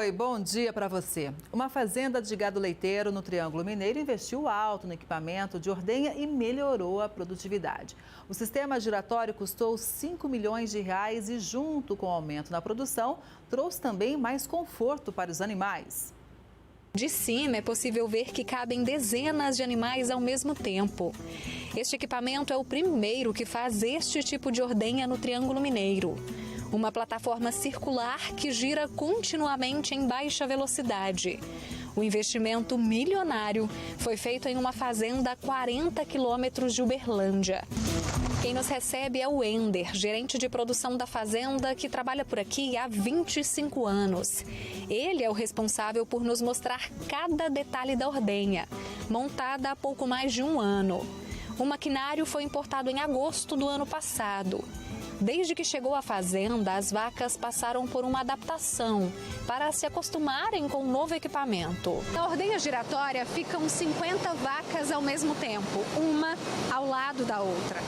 Oi, bom dia para você. Uma fazenda de gado leiteiro no Triângulo Mineiro investiu alto no equipamento de ordenha e melhorou a produtividade. O sistema giratório custou 5 milhões de reais e, junto com o aumento na produção, trouxe também mais conforto para os animais. De cima é possível ver que cabem dezenas de animais ao mesmo tempo. Este equipamento é o primeiro que faz este tipo de ordenha no Triângulo Mineiro. Uma plataforma circular que gira continuamente em baixa velocidade. O investimento milionário foi feito em uma fazenda a 40 quilômetros de Uberlândia. Quem nos recebe é o Ender, gerente de produção da fazenda, que trabalha por aqui há 25 anos. Ele é o responsável por nos mostrar cada detalhe da ordenha, montada há pouco mais de um ano. O maquinário foi importado em agosto do ano passado. Desde que chegou à fazenda, as vacas passaram por uma adaptação para se acostumarem com o novo equipamento. Na ordenha giratória ficam 50 vacas ao mesmo tempo, uma ao lado da outra.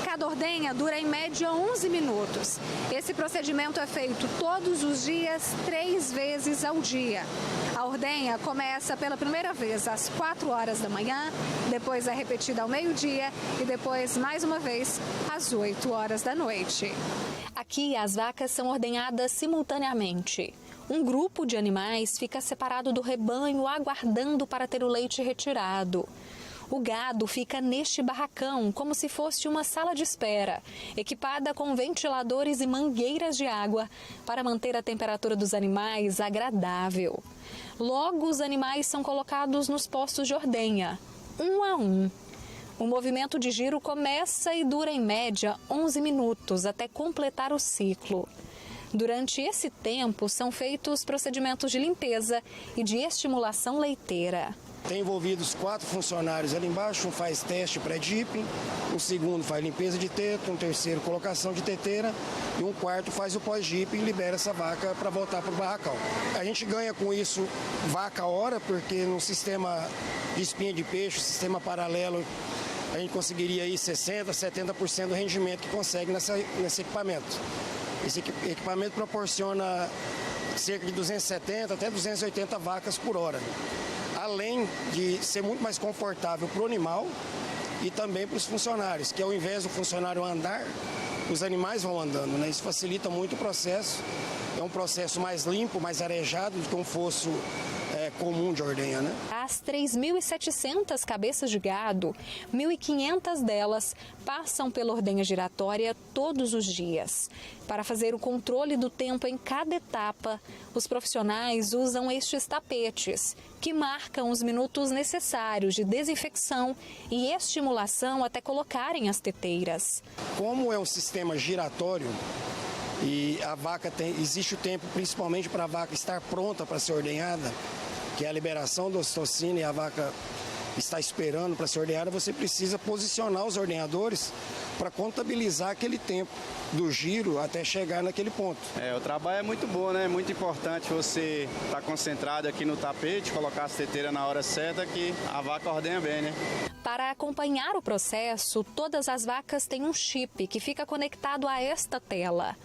Cada ordenha dura em média 11 minutos. Esse procedimento é feito todos os dias, 3 vezes ao dia. A ordenha começa pela primeira vez às 4 horas da manhã, depois é repetida ao meio-dia e depois, mais uma vez, às 8 horas da noite. Aqui, as vacas são ordenhadas simultaneamente. Um grupo de animais fica separado do rebanho, aguardando para ter o leite retirado. O gado fica neste barracão, como se fosse uma sala de espera, equipada com ventiladores e mangueiras de água para manter a temperatura dos animais agradável. Logo, os animais são colocados nos postos de ordenha, um a um. O movimento de giro começa e dura em média 11 minutos até completar o ciclo. Durante esse tempo, são feitos procedimentos de limpeza e de estimulação leiteira. Tem envolvidos 4 funcionários ali embaixo, um faz teste pré-dipping, um segundo faz limpeza de teto, um terceiro colocação de teteira e um quarto faz o pós-dipping e libera essa vaca para voltar para o barracão. A gente ganha com isso vaca hora, porque no sistema de espinha de peixe, sistema paralelo, a gente conseguiria aí 60%, 70% do rendimento que consegue nesse equipamento. Esse equipamento proporciona cerca de 270 até 280 vacas por hora. Além de ser muito mais confortável para o animal e também para os funcionários, que ao invés do funcionário andar, os animais vão andando, né? Isso facilita muito o processo. É um processo mais limpo, mais arejado do que um fosso comum de ordenha, né? As 3.700 cabeças de gado, 1.500 delas passam pela ordenha giratória todos os dias. Para fazer o controle do tempo em cada etapa, os profissionais usam estes tapetes, que marcam os minutos necessários de desinfecção e estimulação até colocarem as teteiras. Como é um sistema giratório, e a vaca existe o tempo principalmente para a vaca estar pronta para ser ordenhada, que é a liberação da ocitocina e a vaca está esperando para ser ordenhada, você precisa posicionar os ordenhadores para contabilizar aquele tempo do giro até chegar naquele ponto. O trabalho é muito bom, né? É muito importante você estar concentrado aqui no tapete, colocar as teteiras na hora certa que a vaca ordenha bem, né? Para acompanhar o processo, todas as vacas têm um chip que fica conectado a esta tela.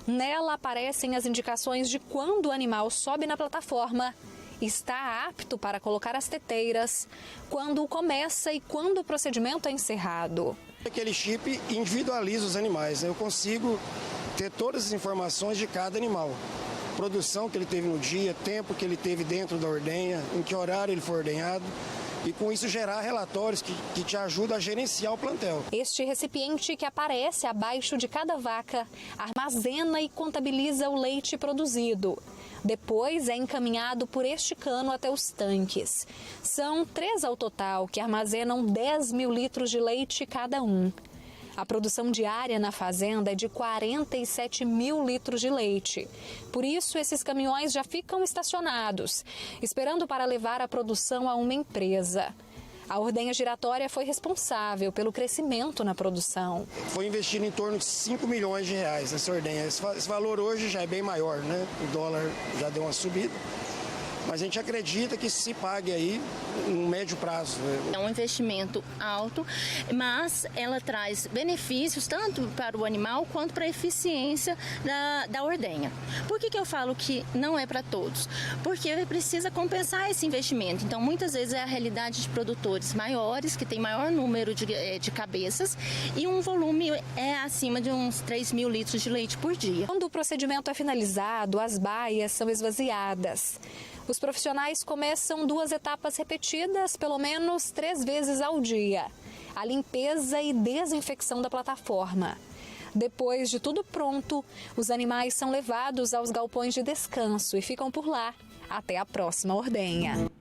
Nela aparecem as indicações de quando o animal sobe na plataforma, está apto para colocar as teteiras, quando começa e quando o procedimento é encerrado. Aquele chip individualiza os animais, né? Eu consigo ter todas as informações de cada animal. Produção que ele teve no dia, tempo que ele teve dentro da ordenha, em que horário ele foi ordenhado. E com isso gerar relatórios que te ajudam a gerenciar o plantel. Este recipiente que aparece abaixo de cada vaca armazena e contabiliza o leite produzido. Depois é encaminhado por este cano até os tanques. São 3 ao total que armazenam 10 mil litros de leite cada um. A produção diária na fazenda é de 47 mil litros de leite. Por isso, esses caminhões já ficam estacionados, esperando para levar a produção a uma empresa. A ordenha giratória foi responsável pelo crescimento na produção. Foi investido em torno de 5 milhões de reais nessa ordenha. Esse valor hoje já é bem maior, né? O dólar já deu uma subida. mas a gente acredita que se pague aí no médio prazo. É um investimento alto, mas ela traz benefícios tanto para o animal quanto para a eficiência da ordenha. Por que eu falo que não é para todos? Porque precisa compensar esse investimento. Então, muitas vezes é a realidade de produtores maiores, que tem maior número de cabeças e um volume acima de uns 3.000 litros de leite por dia. Quando o procedimento é finalizado, as baias são esvaziadas. Os profissionais começam 2 etapas repetidas, pelo menos 3 vezes ao dia. A limpeza e desinfecção da plataforma. Depois de tudo pronto, os animais são levados aos galpões de descanso e ficam por lá até a próxima ordenha.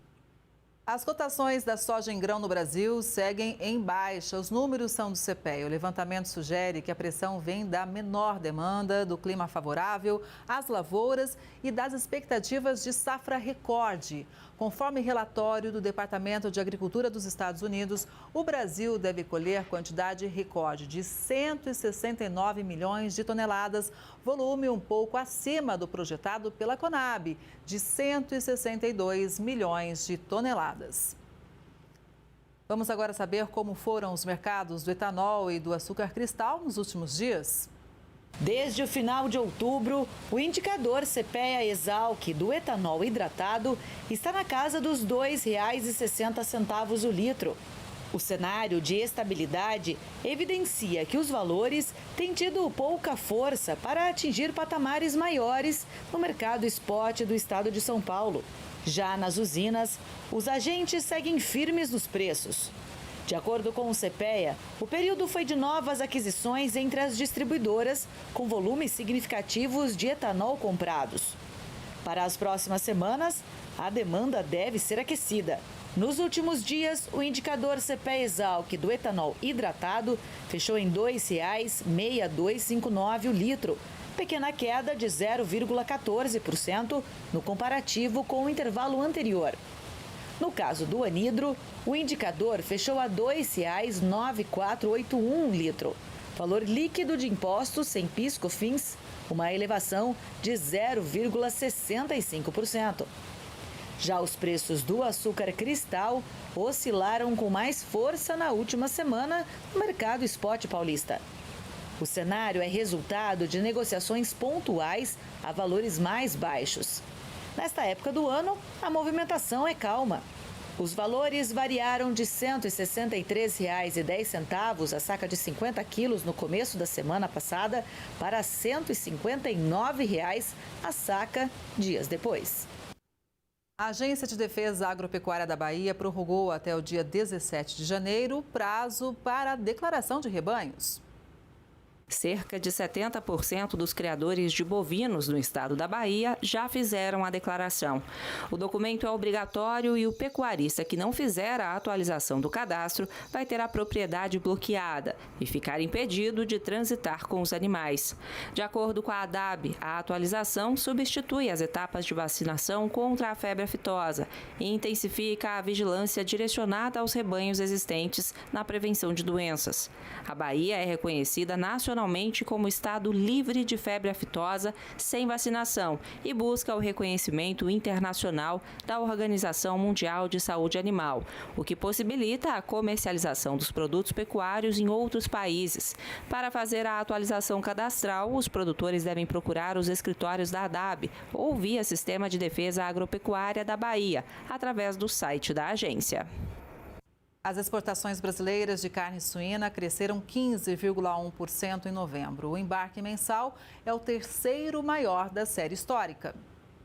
As cotações da soja em grão no Brasil seguem em baixa. Os números são do CPEA. O levantamento sugere que a pressão vem da menor demanda, do clima favorável, às lavouras e das expectativas de safra recorde. Conforme relatório do Departamento de Agricultura dos Estados Unidos, o Brasil deve colher quantidade recorde de 169 milhões de toneladas, volume um pouco acima do projetado pela Conab, de 162 milhões de toneladas. Vamos agora saber como foram os mercados do etanol e do açúcar cristal nos últimos dias. Desde o final de outubro, o indicador CPEA-Esalq do etanol hidratado está na casa dos R$ 2,60 o litro. O cenário de estabilidade evidencia que os valores têm tido pouca força para atingir patamares maiores no mercado spot do estado de São Paulo. Já nas usinas, os agentes seguem firmes nos preços. De acordo com o CPEA, o período foi de novas aquisições entre as distribuidoras, com volumes significativos de etanol comprados. Para as próximas semanas, a demanda deve ser aquecida. Nos últimos dias, o indicador CPEA-Esalq do etanol hidratado fechou em R$ 2,6259 o litro, pequena queda de 0,14% no comparativo com o intervalo anterior. No caso do anidro, o indicador fechou a R$ 2,9481 litro. Valor líquido de impostos sem PIS/COFINS, uma elevação de 0,65%. Já os preços do açúcar cristal oscilaram com mais força na última semana no mercado spot paulista. O cenário é resultado de negociações pontuais a valores mais baixos. Nesta época do ano, a movimentação é calma. Os valores variaram de R$ 163,10 a saca de 50 quilos no começo da semana passada para R$ 159,00 a saca dias depois. A Agência de Defesa Agropecuária da Bahia prorrogou até o dia 17 de janeiro o prazo para a declaração de rebanhos. Cerca de 70% dos criadores de bovinos no estado da Bahia já fizeram a declaração. O documento é obrigatório e o pecuarista que não fizer a atualização do cadastro vai ter a propriedade bloqueada e ficar impedido de transitar com os animais. De acordo com a ADAB, a atualização substitui as etapas de vacinação contra a febre aftosa e intensifica a vigilância direcionada aos rebanhos existentes na prevenção de doenças. A Bahia é reconhecida nacionalmente como estado livre de febre aftosa sem vacinação e busca o reconhecimento internacional da Organização Mundial de Saúde Animal, o que possibilita a comercialização dos produtos pecuários em outros países. Para fazer a atualização cadastral, os produtores devem procurar os escritórios da ADAB ou via Sistema de Defesa Agropecuária da Bahia, através do site da agência. As exportações brasileiras de carne suína cresceram 15,1% em novembro. O embarque mensal é o terceiro maior da série histórica.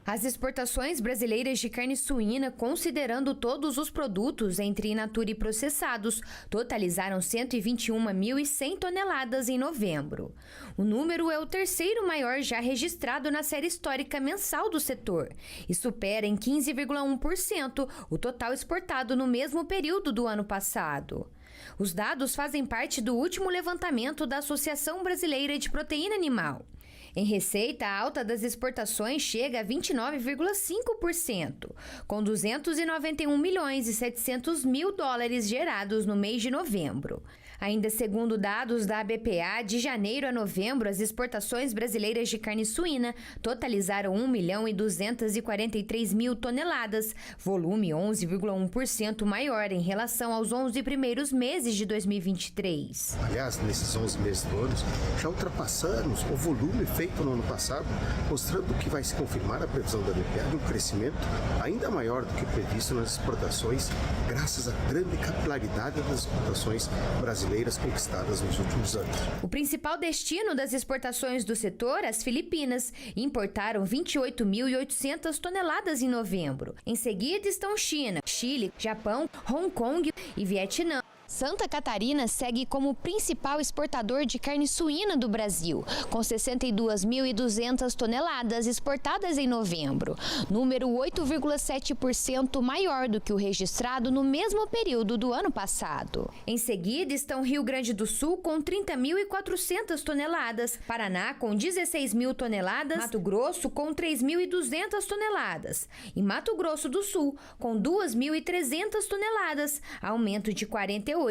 As exportações brasileiras de carne suína, considerando todos os produtos entre in natura e processados, totalizaram 121.100 toneladas em novembro. O número é o terceiro maior já registrado na série histórica mensal do setor e supera em 15,1% o total exportado no mesmo período do ano passado. Os dados fazem parte do último levantamento da Associação Brasileira de Proteína Animal. Em receita, a alta das exportações chega a 29,5%, com 291 milhões e 700 mil dólares gerados no mês de novembro. Ainda segundo dados da ABPA, de janeiro a novembro, as exportações brasileiras de carne suína totalizaram 1.243.000 toneladas, volume 11,1% maior em relação aos 11 primeiros meses de 2023. Aliás, nesses 11 meses do ano, já ultrapassamos o volume feito no ano passado, mostrando que vai se confirmar a previsão da ABPA de um crescimento ainda maior do que previsto nas exportações, graças à grande capilaridade das exportações brasileiras conquistadas nos últimos anos. O principal destino das exportações do setor, as Filipinas, importaram 28.800 toneladas em novembro. Em seguida estão China, Chile, Japão, Hong Kong e Vietnã. Santa Catarina segue como principal exportador de carne suína do Brasil, com 62.200 toneladas exportadas em novembro, número 8,7% maior do que o registrado no mesmo período do ano passado. Em seguida estão Rio Grande do Sul com 30.400 toneladas, Paraná com 16.000 toneladas, Mato Grosso com 3.200 toneladas e Mato Grosso do Sul com 2.300 toneladas, aumento de 48,4%.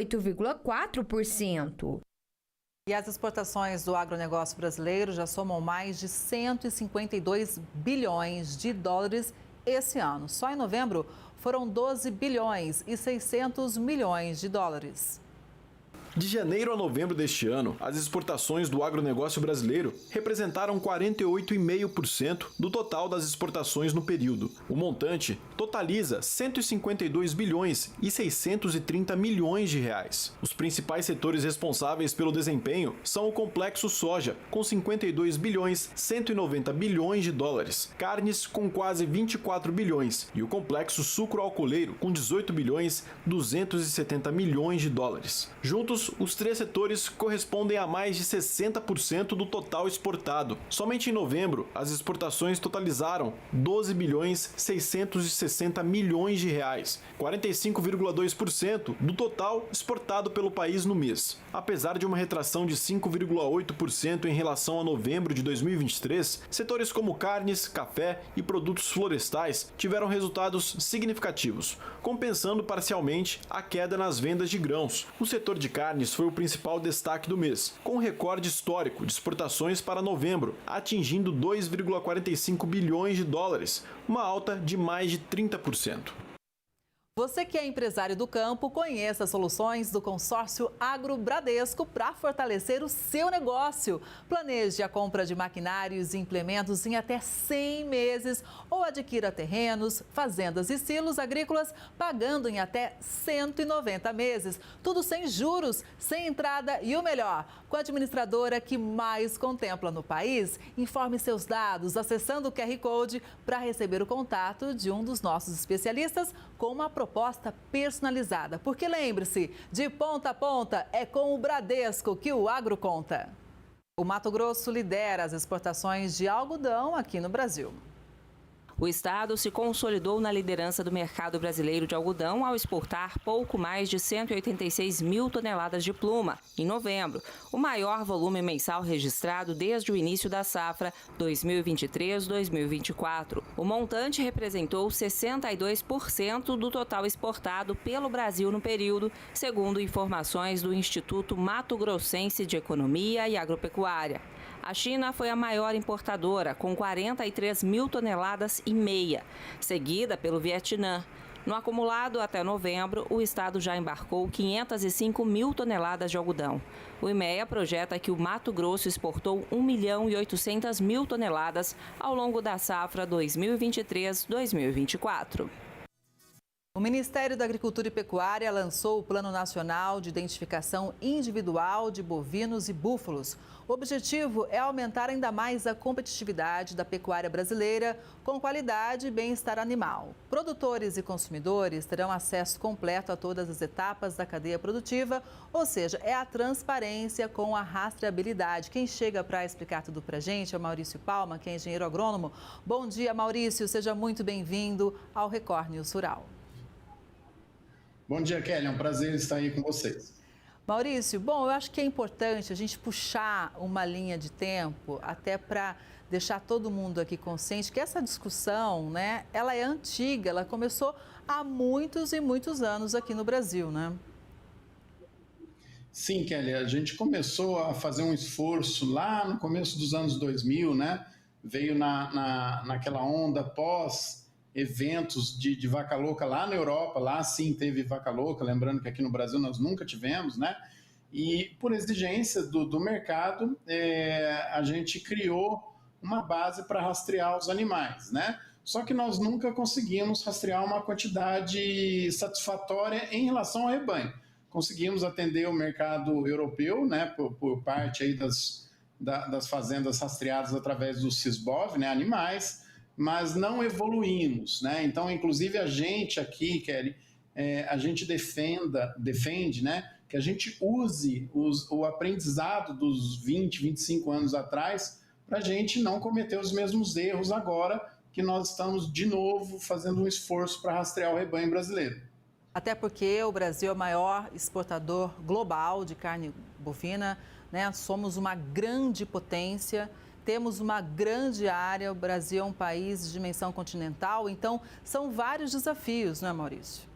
E as exportações do agronegócio brasileiro já somam mais de 152 bilhões de dólares esse ano. Só em novembro foram 12 bilhões e 600 milhões de dólares. De janeiro a novembro deste ano, as exportações do agronegócio brasileiro representaram 48,5% do total das exportações no período. O montante totaliza 152 bilhões e 630 milhões de reais. Os principais setores responsáveis pelo desempenho são o complexo soja, com 52 bilhões 190 bilhões de dólares, carnes com quase 24 bilhões e o complexo sucro-alcooleiro com 18 bilhões 270 milhões de dólares. Juntos, os três setores correspondem a mais de 60% do total exportado. Somente em novembro, as exportações totalizaram 12 bilhões 660 milhões de reais, 45,2% do total exportado pelo país no mês. Apesar de uma retração de 5,8% em relação a novembro de 2023, setores como carnes, café e produtos florestais tiveram resultados significativos, compensando parcialmente a queda nas vendas de grãos. O setor de carnes foi o principal destaque do mês, com um recorde histórico de exportações para novembro, atingindo 2,45 bilhões de dólares, uma alta de mais de 30%. Você que é empresário do campo, conheça as soluções do consórcio Agro Bradesco para fortalecer o seu negócio. Planeje a compra de maquinários e implementos em até 100 meses ou adquira terrenos, fazendas e silos agrícolas pagando em até 190 meses. Tudo sem juros, sem entrada e o melhor, com a administradora que mais contempla no país. Informe seus dados acessando o QR Code para receber o contato de um dos nossos especialistas com uma proposta personalizada. Porque lembre-se, de ponta a ponta é com o Bradesco que o agro conta. O Mato Grosso lidera as exportações de algodão aqui no Brasil. O estado se consolidou na liderança do mercado brasileiro de algodão ao exportar pouco mais de 186 mil toneladas de pluma em novembro, o maior volume mensal registrado desde o início da safra 2023-2024. O montante representou 62% do total exportado pelo Brasil no período, segundo informações do Instituto Mato Grossense de Economia e Agropecuária. A China foi a maior importadora, com 43 mil toneladas e meia, seguida pelo Vietnã. No acumulado até novembro, o estado já embarcou 505 mil toneladas de algodão. O IMEA projeta que o Mato Grosso exportou 1.800.000 toneladas ao longo da safra 2023-2024. O Ministério da Agricultura e Pecuária lançou o Plano Nacional de Identificação Individual de Bovinos e Búfalos. O objetivo é aumentar ainda mais a competitividade da pecuária brasileira com qualidade e bem-estar animal. Produtores e consumidores terão acesso completo a todas as etapas da cadeia produtiva, ou seja, é a transparência com a rastreabilidade. Quem chega para explicar tudo para a gente é o Maurício Palma, que é engenheiro agrônomo. Bom dia, Maurício. Seja muito bem-vindo ao Record News Rural. Bom dia, Kelly. É um prazer estar aí com vocês. Maurício, bom, eu acho que é importante a gente puxar uma linha de tempo até para deixar todo mundo aqui consciente que essa discussão, né, ela é antiga, ela começou há muitos e muitos anos aqui no Brasil, né? Sim, Kelly, a gente começou a fazer um esforço lá no começo dos anos 2000, né? Veio naquela onda pós-eventos de vaca louca lá na Europa, lá sim teve vaca louca, lembrando que aqui no Brasil nós nunca tivemos, né? E por exigência do mercado, a gente criou uma base para rastrear os animais, né? Só que nós nunca conseguimos rastrear uma quantidade satisfatória em relação ao rebanho. Conseguimos atender o mercado europeu, né, por parte aí das fazendas rastreadas através do Sysbov, né, animais, mas não evoluímos, né? Então, inclusive a gente aqui, Kelly, a gente defende, né, que a gente use o aprendizado dos 20, 25 anos atrás para a gente não cometer os mesmos erros agora que nós estamos de novo fazendo um esforço para rastrear o rebanho brasileiro. Até porque o Brasil é o maior exportador global de carne bovina, né? Somos uma grande potência, temos uma grande área, o Brasil é um país de dimensão continental, então são vários desafios, não é, Maurício?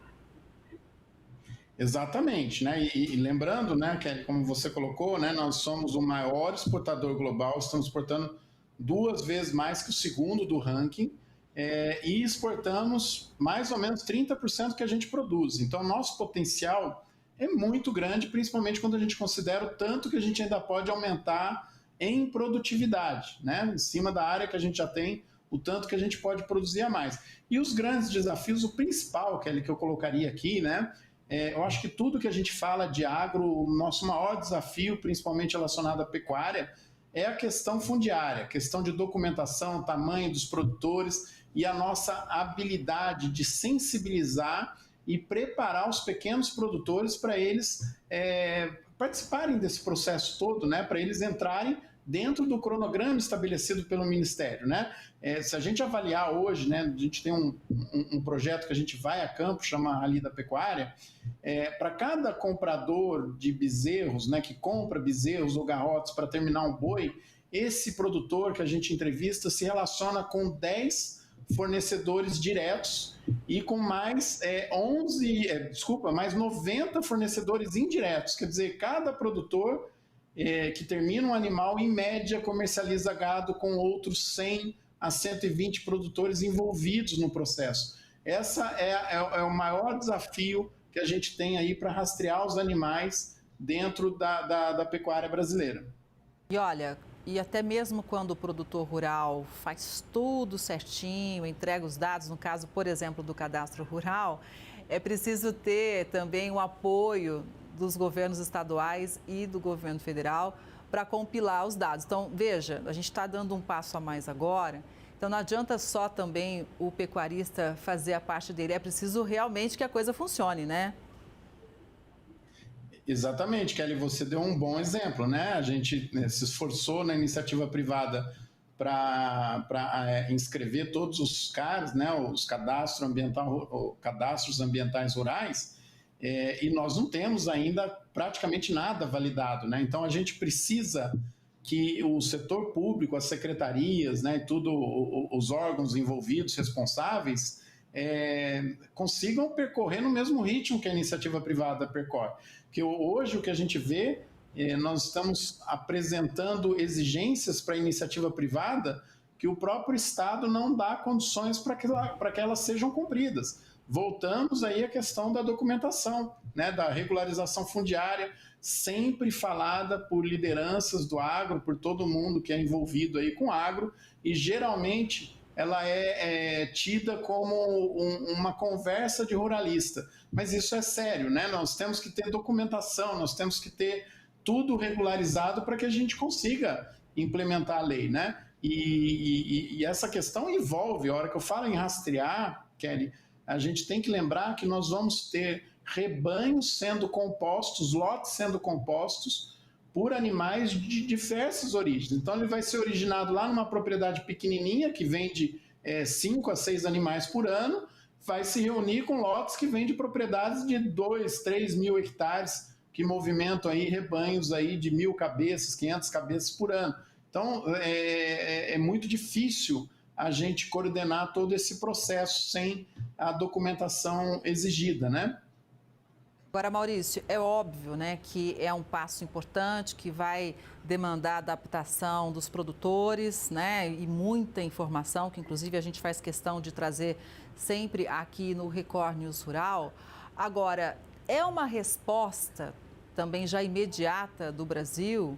Exatamente, né? E lembrando, né, que como você colocou, né, nós somos o maior exportador global, estamos exportando 2 vezes mais que o segundo do ranking, e exportamos mais ou menos 30% que a gente produz. Então, nosso potencial é muito grande, principalmente quando a gente considera o tanto que a gente ainda pode aumentar em produtividade, né? Em cima da área que a gente já tem, o tanto que a gente pode produzir a mais. E os grandes desafios, o principal, Kelly, que eu colocaria aqui, né? Eu acho que tudo que a gente fala de agro, o nosso maior desafio, principalmente relacionado à pecuária, é a questão fundiária, a questão de documentação, tamanho dos produtores e a nossa habilidade de sensibilizar e preparar os pequenos produtores para eles participarem desse processo todo, né? Para eles entrarem dentro do cronograma estabelecido pelo Ministério, né? Se a gente avaliar hoje, né, a gente tem um projeto que a gente vai a campo, chama Rally da Pecuária, para cada comprador de bezerros, né, que compra bezerros ou garrotes para terminar um boi, esse produtor que a gente entrevista se relaciona com 10 fornecedores diretos e com mais mais 90 fornecedores indiretos. Quer dizer, cada produtor que termina um animal, em média, comercializa gado com outros 100 a 120 produtores envolvidos no processo. Essa é o maior desafio que a gente tem aí para rastrear os animais dentro da pecuária brasileira. E olha, e até mesmo quando o produtor rural faz tudo certinho, entrega os dados, no caso, por exemplo, do cadastro rural, é preciso ter também o apoio dos governos estaduais e do governo federal para compilar os dados. Então, veja, a gente está dando um passo a mais agora, então não adianta só também o pecuarista fazer a parte dele, é preciso realmente que a coisa funcione, né? Exatamente, Kelly, você deu um bom exemplo, né? A gente se esforçou na iniciativa privada para inscrever todos os CARs, né? Os cadastros ambientais rurais, e nós não temos ainda praticamente nada validado, né? Então a gente precisa que o setor público, as secretarias, né, tudo os órgãos envolvidos, responsáveis, consigam percorrer no mesmo ritmo que a iniciativa privada percorre. Porque hoje o que a gente vê, nós estamos apresentando exigências para a iniciativa privada que o próprio Estado não dá condições para que elas sejam cumpridas. Voltamos aí à questão da documentação, né, da regularização fundiária, sempre falada por lideranças do agro, por todo mundo que é envolvido aí com agro, e geralmente ela é tida como uma conversa de ruralista. Mas isso é sério, né? Nós temos que ter documentação, nós temos que ter tudo regularizado para que a gente consiga implementar a lei, né? E essa questão envolve, a hora que eu falo em rastrear, Kelly, a gente tem que lembrar que nós vamos ter rebanhos sendo compostos, lotes sendo compostos por animais de diversas origens. Então ele vai ser originado lá numa propriedade pequenininha, que vende 5 a 6 animais por ano, vai se reunir com lotes que vêm de propriedades de 2, 3 mil hectares, que movimentam aí rebanhos aí de 1.000 cabeças, 500 cabeças por ano. Então é muito difícil a gente coordenar todo esse processo sem a documentação exigida, né? Agora, Maurício, é óbvio, né, que é um passo importante que vai demandar adaptação dos produtores, né, e muita informação, que inclusive a gente faz questão de trazer sempre aqui no Record News Rural. Agora, é uma resposta também já imediata do Brasil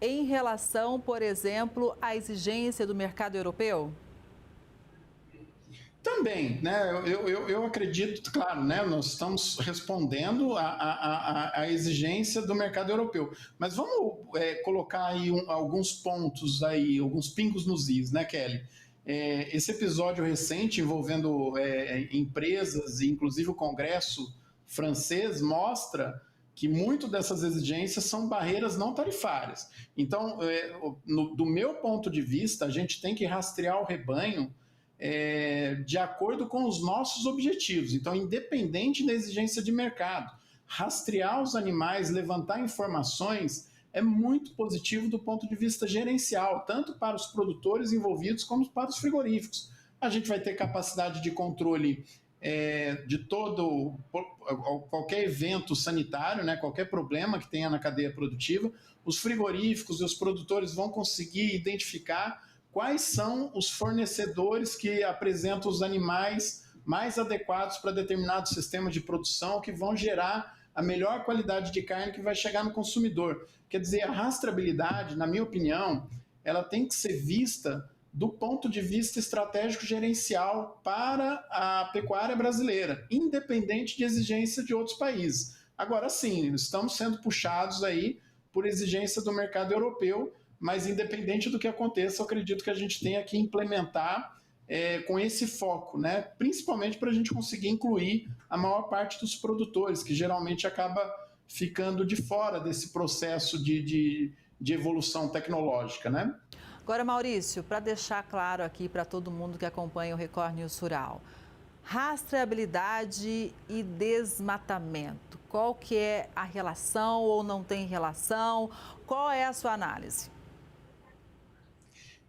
em relação, por exemplo, à exigência do mercado europeu? Também, né? Eu acredito, claro, né? Nós estamos respondendo à exigência do mercado europeu. Mas vamos colocar aí alguns pontos aí, alguns pingos nos is, né, Kelly? Esse episódio recente envolvendo empresas e inclusive o Congresso francês mostra que muito dessas exigências são barreiras não tarifárias. Então, do meu ponto de vista, a gente tem que rastrear o rebanho de acordo com os nossos objetivos. Então, independente da exigência de mercado, rastrear os animais, levantar informações é muito positivo do ponto de vista gerencial, tanto para os produtores envolvidos como para os frigoríficos. A gente vai ter capacidade de controle de qualquer evento sanitário, né, qualquer problema que tenha na cadeia produtiva. Os frigoríficos e os produtores vão conseguir identificar quais são os fornecedores que apresentam os animais mais adequados para determinado sistema de produção, que vão gerar a melhor qualidade de carne que vai chegar no consumidor. Quer dizer, a rastreabilidade, na minha opinião, ela tem que ser vista do ponto de vista estratégico gerencial para a pecuária brasileira, independente de exigência de outros países. Agora sim, estamos sendo puxados aí por exigência do mercado europeu, mas independente do que aconteça, eu acredito que a gente tenha que implementar com esse foco, né? Principalmente para a gente conseguir incluir a maior parte dos produtores, que geralmente acaba ficando de fora desse processo de evolução tecnológica, né? Agora, Maurício, para deixar claro aqui para todo mundo que acompanha o Record News Rural, rastreabilidade e desmatamento, qual que é a relação ou não tem relação? Qual é a sua análise?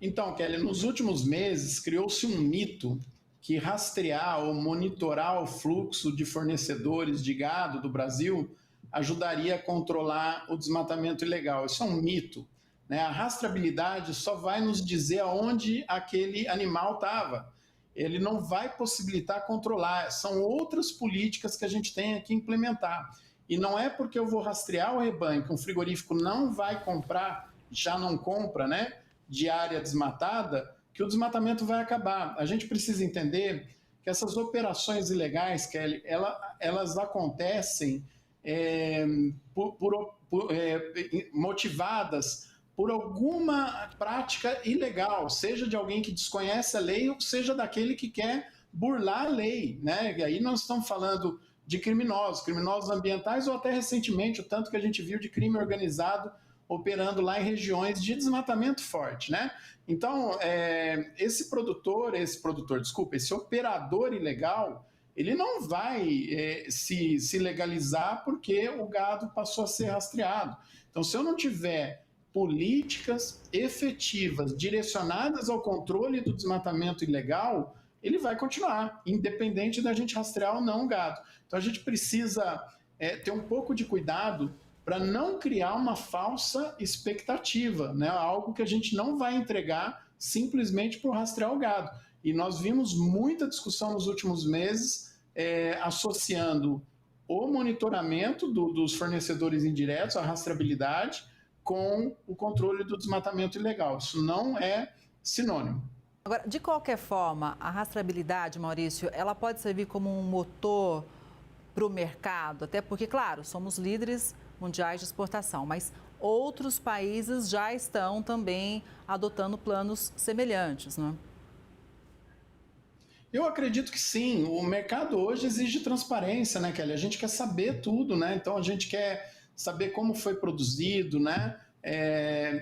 Então, Kelly, nos últimos meses criou-se um mito que rastrear ou monitorar o fluxo de fornecedores de gado do Brasil ajudaria a controlar o desmatamento ilegal. Isso é um mito. Né? A rastreabilidade só vai nos dizer aonde aquele animal estava. Ele não vai possibilitar controlar. São outras políticas que a gente tem que implementar. E não é porque eu vou rastrear o rebanho que um frigorífico não vai comprar, já não compra, né, de área desmatada, que o desmatamento vai acabar. A gente precisa entender que essas operações ilegais, Kelly, elas acontecem motivadas por alguma prática ilegal, seja de alguém que desconhece a lei ou seja daquele que quer burlar a lei, né? E aí nós estamos falando de criminosos ambientais ou até recentemente o tanto que a gente viu de crime organizado operando lá em regiões de desmatamento forte, né? Então, esse operador ilegal, ele não vai se legalizar porque o gado passou a ser rastreado. Então, se eu não tiver políticas efetivas direcionadas ao controle do desmatamento ilegal, ele vai continuar, independente da gente rastrear ou não o gado. Então a gente precisa ter um pouco de cuidado para não criar uma falsa expectativa, né? Algo que a gente não vai entregar simplesmente por rastrear o gado. E nós vimos muita discussão nos últimos meses associando o monitoramento dos fornecedores indiretos, a rastreabilidade, com o controle do desmatamento ilegal. Isso não é sinônimo. Agora, de qualquer forma, a rastreabilidade, Maurício, ela pode servir como um motor para o mercado, até porque, claro, somos líderes mundiais de exportação, mas outros países já estão também adotando planos semelhantes, não é? Eu acredito que sim. O mercado hoje exige transparência, né, Kelly? A gente quer saber tudo, né? Então a gente quer saber como foi produzido, né?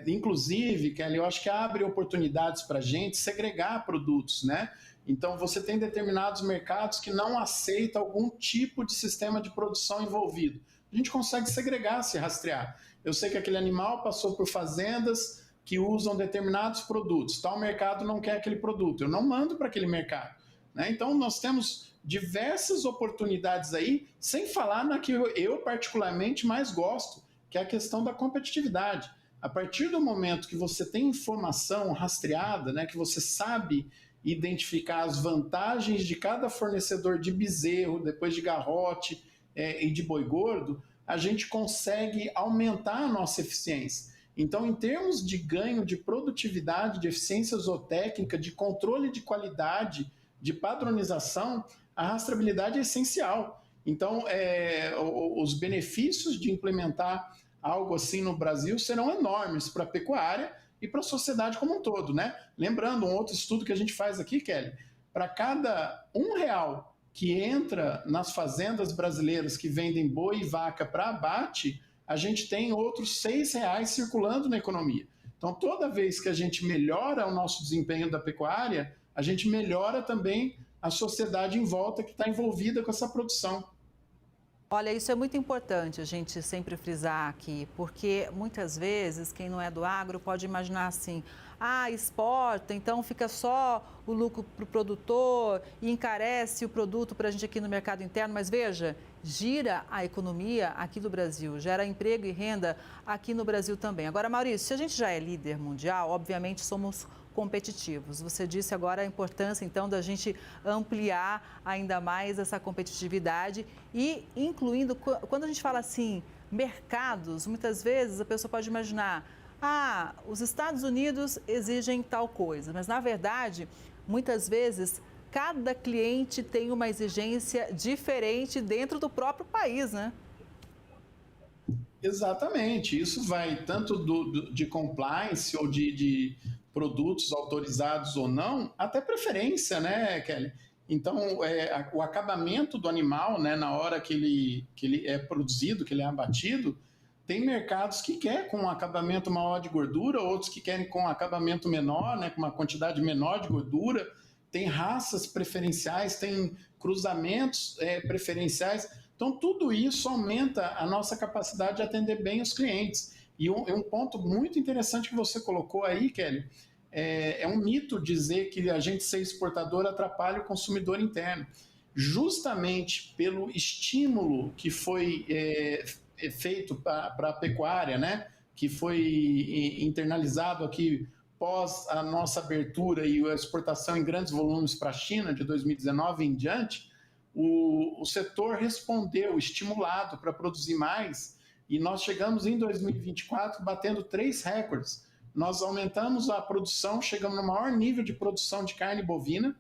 Inclusive, Kelly, eu acho que abre oportunidades para a gente segregar produtos, né? Então, você tem determinados mercados que não aceitam algum tipo de sistema de produção envolvido. A gente consegue segregar, se rastrear. Eu sei que aquele animal passou por fazendas que usam determinados produtos. Tal mercado não quer aquele produto. Eu não mando para aquele mercado. né? Então, nós temos diversas oportunidades aí, sem falar na que eu particularmente mais gosto, que é a questão da competitividade. A partir do momento que você tem informação rastreada, né, que você sabe identificar as vantagens de cada fornecedor de bezerro, depois de garrote e de boi gordo, a gente consegue aumentar a nossa eficiência. Então, em termos de ganho de produtividade, de eficiência zootécnica, de controle de qualidade, de padronização, a rastreabilidade é essencial. Então, os benefícios de implementar algo assim no Brasil serão enormes para a pecuária e para a sociedade como um todo, né? Lembrando, um outro estudo que a gente faz aqui, Kelly, para cada R$1 que entra nas fazendas brasileiras que vendem boi e vaca para abate, a gente tem outros R$6 circulando na economia. Então, toda vez que a gente melhora o nosso desempenho da pecuária, a gente melhora também a sociedade em volta que está envolvida com essa produção. Olha, isso é muito importante a gente sempre frisar aqui, porque muitas vezes quem não é do agro pode imaginar assim, exporta, então fica só o lucro para o produtor e encarece o produto para a gente aqui no mercado interno, mas veja, gira a economia aqui do Brasil, gera emprego e renda aqui no Brasil também. Agora, Maurício, se a gente já é líder mundial, obviamente somos competitivos. Você disse agora a importância, então, da gente ampliar ainda mais essa competitividade e incluindo, quando a gente fala assim, mercados, muitas vezes a pessoa pode imaginar, os Estados Unidos exigem tal coisa, mas na verdade, muitas vezes, cada cliente tem uma exigência diferente dentro do próprio país, né? Exatamente, isso vai tanto de compliance ou de produtos autorizados ou não, até preferência, né, Kelly? Então, o acabamento do animal, né, na hora que ele é produzido, que ele é abatido, tem mercados que querem com um acabamento maior de gordura, outros que querem com um acabamento menor, né, com uma quantidade menor de gordura, tem raças preferenciais, tem cruzamentos preferenciais. Então, tudo isso aumenta a nossa capacidade de atender bem os clientes. E um ponto muito interessante que você colocou aí, Kelly, é um mito dizer que a gente ser exportador atrapalha o consumidor interno. Justamente pelo estímulo que foi feito para a pecuária, né, que foi internalizado aqui pós a nossa abertura e a exportação em grandes volumes para a China de 2019 em diante, o setor respondeu estimulado para produzir mais e nós chegamos em 2024 batendo 3 recordes. Nós aumentamos a produção, chegamos no maior nível de produção de carne bovina,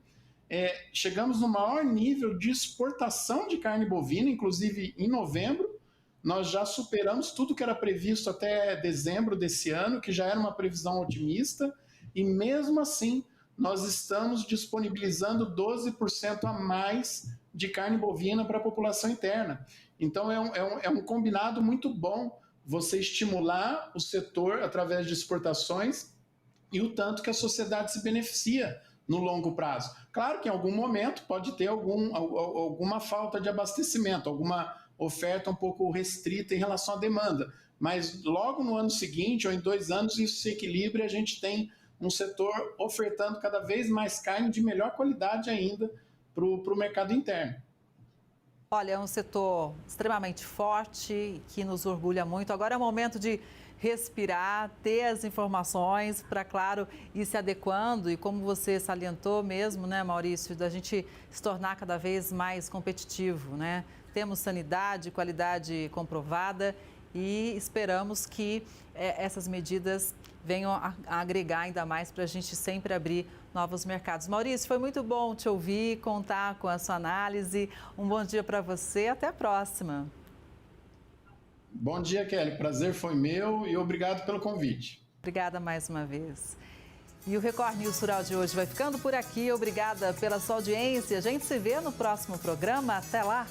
chegamos no maior nível de exportação de carne bovina, inclusive em novembro, nós já superamos tudo que era previsto até dezembro desse ano, que já era uma previsão otimista, e mesmo assim nós estamos disponibilizando 12% a mais de carne bovina para a população interna. Então é um combinado muito bom você estimular o setor através de exportações e o tanto que a sociedade se beneficia no longo prazo. Claro que em algum momento pode ter alguma falta de abastecimento, alguma oferta um pouco restrita em relação à demanda, mas logo no ano seguinte ou em 2 anos isso se equilibra e a gente tem um setor ofertando cada vez mais carne de melhor qualidade ainda para o mercado interno. Olha, é um setor extremamente forte, que nos orgulha muito. Agora é o momento de respirar, ter as informações para, claro, ir se adequando e como você salientou mesmo, né, Maurício, da gente se tornar cada vez mais competitivo, né? Temos sanidade, qualidade comprovada e esperamos que essas medidas venham a agregar ainda mais para a gente sempre abrir novos mercados. Maurício, foi muito bom te ouvir, contar com a sua análise. Um bom dia para você, até a próxima. Bom dia, Kelly. Prazer foi meu e obrigado pelo convite. Obrigada mais uma vez. E o Record News Rural de hoje vai ficando por aqui. Obrigada pela sua audiência. A gente se vê no próximo programa. Até lá!